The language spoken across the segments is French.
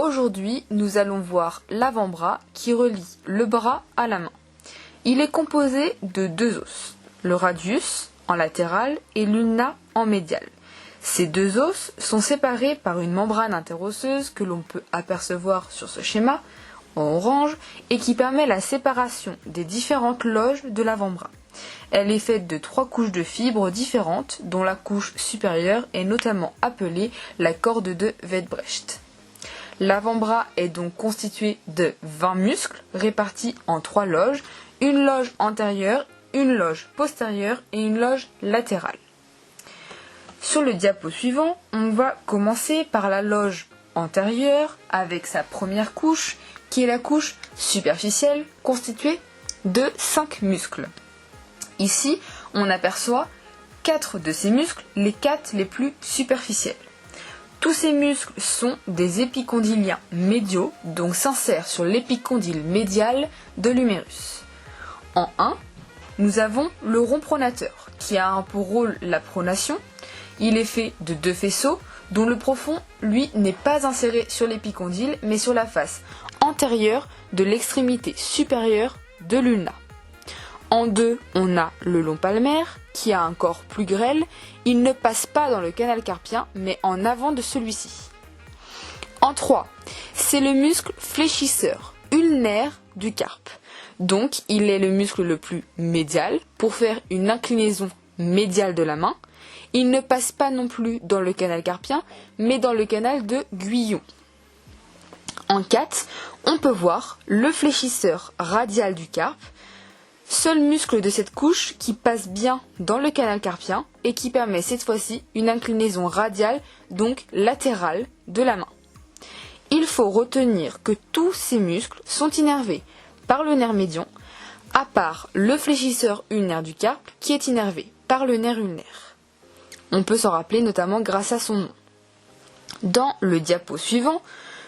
Aujourd'hui, nous allons voir l'avant-bras qui relie le bras à la main. Il est composé de deux os, le radius en latéral et l'ulna en médial. Ces deux os sont séparés par une membrane interosseuse que l'on peut apercevoir sur ce schéma, en orange, et qui permet la séparation des différentes loges de l'avant-bras. Elle est faite de 3 couches de fibres différentes, dont la couche supérieure est notamment appelée la corde de Wettbrecht. L'avant-bras est donc constitué de 20 muscles répartis en 3 loges, une loge antérieure, une loge postérieure et une loge latérale. Sur le diapo suivant, on va commencer par la loge antérieure avec sa première couche, qui est la couche superficielle constituée de 5 muscles. Ici, on aperçoit 4 de ces muscles, les 4 les plus superficiels. Tous ces muscles sont des épicondyliens médiaux, donc s'insèrent sur l'épicondyle médial de l'humérus. En 1, nous avons le rond pronateur, qui a pour rôle la pronation. Il est fait de 2 faisceaux, dont le profond, lui, n'est pas inséré sur l'épicondyle, mais sur la face antérieure de l'extrémité supérieure de l'ulna. En 2, on a le long palmaire, qui a un corps plus grêle. Il ne passe pas dans le canal carpien, mais en avant de celui-ci. En 3, c'est le muscle fléchisseur ulnaire du carpe. Donc, il est le muscle le plus médial pour faire une inclinaison médiale de la main. Il ne passe pas non plus dans le canal carpien, mais dans le canal de Guyon. En 4, on peut voir le fléchisseur radial du carpe, seul muscle de cette couche qui passe bien dans le canal carpien et qui permet cette fois-ci une inclinaison radiale, donc latérale, de la main. Il faut retenir que tous ces muscles sont innervés par le nerf médian, à part le fléchisseur ulnaire du carpe qui est innervé par le nerf ulnaire. On peut s'en rappeler notamment grâce à son nom. Dans le diapo suivant,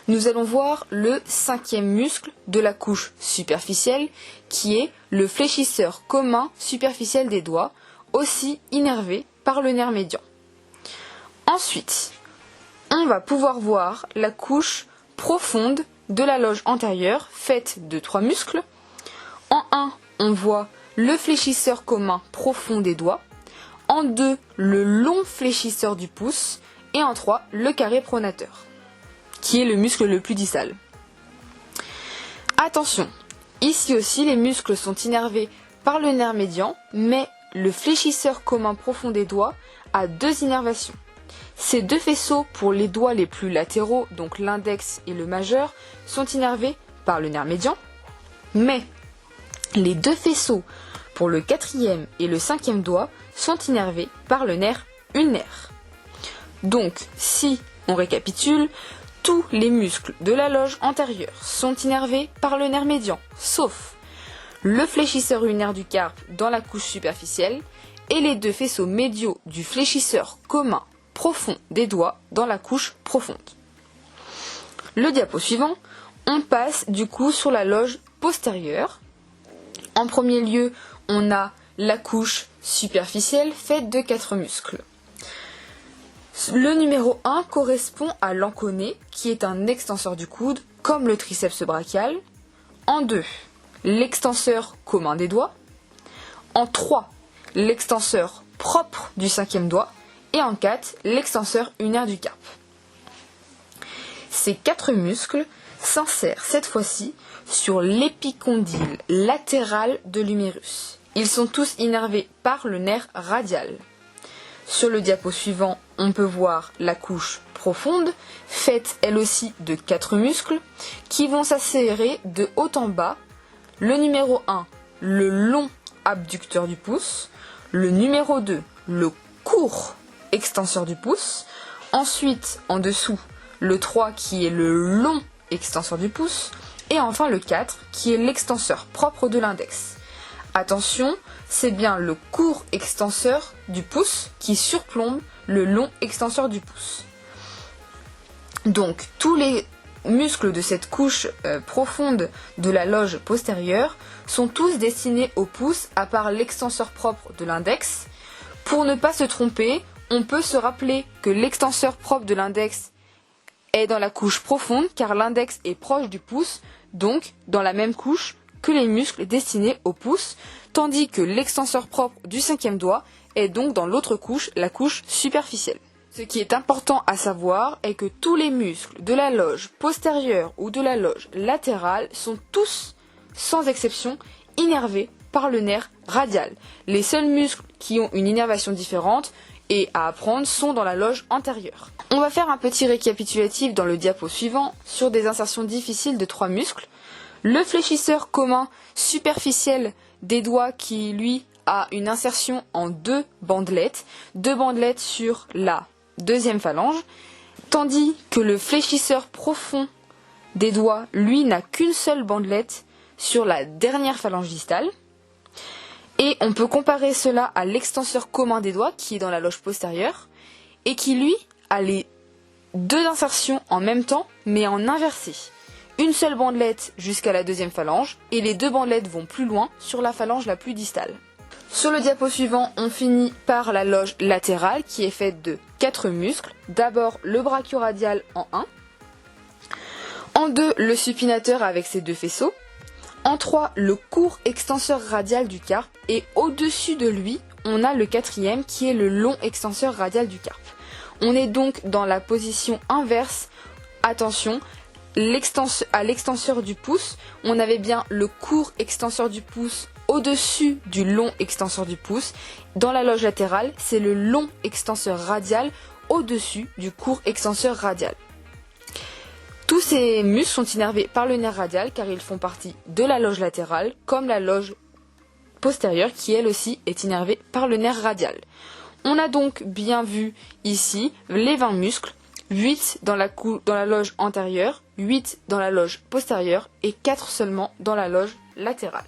nous allons voir le 5e muscle de la couche superficielle qui est le fléchisseur commun superficiel des doigts, aussi innervé par le nerf médian. Ensuite, on va pouvoir voir la couche profonde de la loge antérieure faite de 3 muscles. En 1, on voit le fléchisseur commun profond des doigts. En 2, le long fléchisseur du pouce. Et en 3, le carré pronateur, qui est le muscle le plus distal. Attention, ici aussi les muscles sont innervés par le nerf médian, mais le fléchisseur commun profond des doigts a 2 innervations. Ces 2 faisceaux pour les doigts les plus latéraux, donc l'index et le majeur, sont innervés par le nerf médian, mais les 2 faisceaux pour le 4e et le 5e doigt sont innervés par le nerf ulnaire. Donc, si on récapitule, tous les muscles de la loge antérieure sont innervés par le nerf médian, sauf le fléchisseur ulnaire du carpe dans la couche superficielle et les 2 faisceaux médiaux du fléchisseur commun profond des doigts dans la couche profonde. Le diapo suivant, on passe du coup sur la loge postérieure. En premier lieu, on a la couche superficielle faite de 4 muscles. Le numéro 1 correspond à l'enconé, qui est un extenseur du coude, comme le triceps brachial. En 2, l'extenseur commun des doigts. En 3, l'extenseur propre du 5e doigt. Et en 4, l'extenseur ulnaire du carpe. Ces 4 muscles s'insèrent cette fois-ci sur l'épicondyle latéral de l'humérus. Ils sont tous innervés par le nerf radial. Sur le diapo suivant, on peut voir la couche profonde, faite elle aussi de 4 muscles, qui vont s'insérer de haut en bas. Le numéro 1, le long abducteur du pouce. Le numéro 2, le court extenseur du pouce. Ensuite, en dessous, le 3 qui est le long extenseur du pouce. Et enfin le 4 qui est l'extenseur propre de l'index. Attention, c'est bien le court extenseur du pouce qui surplombe le long extenseur du pouce. Donc, tous les muscles de cette couche profonde de la loge postérieure sont tous destinés au pouce, à part l'extenseur propre de l'index. Pour ne pas se tromper, on peut se rappeler que l'extenseur propre de l'index est dans la couche profonde car l'index est proche du pouce, donc dans la même couche que les muscles destinés au pouce, tandis que l'extenseur propre du 5e doigt est donc dans l'autre couche, la couche superficielle. Ce qui est important à savoir est que tous les muscles de la loge postérieure ou de la loge latérale sont tous, sans exception, innervés par le nerf radial. Les seuls muscles qui ont une innervation différente et à apprendre sont dans la loge antérieure. On va faire un petit récapitulatif dans le diapo suivant sur des insertions difficiles de 3 muscles. Le fléchisseur commun superficiel des doigts qui, lui, a une insertion en 2 bandelettes sur la 2e phalange, tandis que le fléchisseur profond des doigts, lui, n'a qu'une seule bandelette sur la dernière phalange distale. Et on peut comparer cela à l'extenseur commun des doigts qui est dans la loge postérieure et qui, lui, a les 2 insertions en même temps mais en inversé. Une seule bandelette jusqu'à la 2e phalange et les 2 bandelettes vont plus loin sur la phalange la plus distale. Sur le diapo suivant, on finit par la loge latérale qui est faite de 4 muscles. D'abord le brachioradial en 1. En 2, le supinateur avec ses 2 faisceaux. En 3, le court extenseur radial du carpe. Et au-dessus de lui, on a le 4e qui est le long extenseur radial du carpe. On est donc dans la position inverse. Attention, à l'extenseur du pouce, on avait bien le court extenseur du pouce au-dessus du long extenseur du pouce. Dans la loge latérale, c'est le long extenseur radial au-dessus du court extenseur radial. Tous ces muscles sont innervés par le nerf radial car ils font partie de la loge latérale, comme la loge postérieure qui elle aussi est innervée par le nerf radial. On a donc bien vu ici les 20 muscles, 8 dans la loge antérieure, 8 dans la loge postérieure et 4 seulement dans la loge latérale.